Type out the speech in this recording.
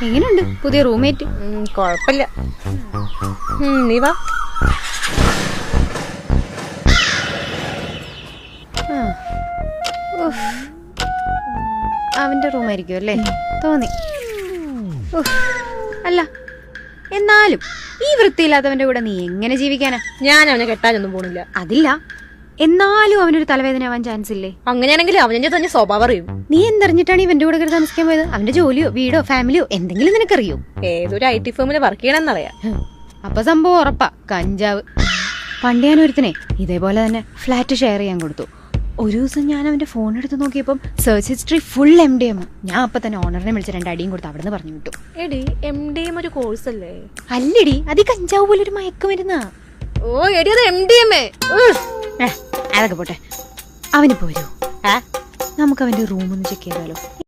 എങ്ങനെയുണ്ട് പുതിയ റൂംമേറ്റ്? കൊഴപ്പില്ല. നീ വാ. അവന്റെ റൂമായിരിക്കും അല്ലേ തോന്നി. അല്ല എന്നാലും ഈ വൃത്തിയില്ലാത്തവന്റെ കൂടെ നീ എങ്ങനെ ജീവിക്കാനാ? ഞാൻ അവനെ കെട്ടാനൊന്നും പോണില്ല. അതില്ല, എന്നാലും അവനൊരു തലവേദന ആവാൻ ചാൻസ് ഇല്ലേ? അങ്ങനെയാണെങ്കിൽ അവനെ തന്നെ സ്വഭാവം അറിയും. നീ എന്തറിഞ്ഞിട്ടാണ് ഇവന്റെ കൂടെ കയറി താമസിക്കാൻ പോയത്? അവന്റെ ജോലിയോ വീടോ ഫാമിലിയോ എന്തെങ്കിലും നിനക്കറിയോ? ഏതൊരു IT ഫേമില് വർക്ക് ചെയ്യണമെന്നറിയാം. അപ്പൊ സംഭവം ഉറപ്പാ, കഞ്ചാവ്. പണ്ട് ഞാൻ ഒരുത്തനെ ഇതേപോലെ തന്നെ ഫ്ലാറ്റ് ഷെയർ ചെയ്യാൻ കൊടുത്തു. ഒരു ദിവസം ഞാൻ അവന്റെ ഫോൺ എടുത്ത് നോക്കിയപ്പം സെർച്ച് ഹിസ്റ്ററി ഫുൾ MDM. ഞാൻ അപ്പൊ തന്നെ ഓണറിനെ വിളിച്ച് 2 അടിയും കൊടുത്ത് അവിടെ നിന്ന് പറഞ്ഞു വിട്ടു. എടി MDM ഒരു കോഴ്സ് അല്ലേ? അല്ലടി, അത് കഞ്ചാവ് പോലെ ഒരു മയക്കുമരുന്നാ. ഓ എടി അത് MDMA. അതൊക്കെ പോട്ടെ, അവന് പോരൂ. നമുക്ക് അവന്റെ റൂം ഒന്ന് ചെക്ക് ചെയ്താലോ?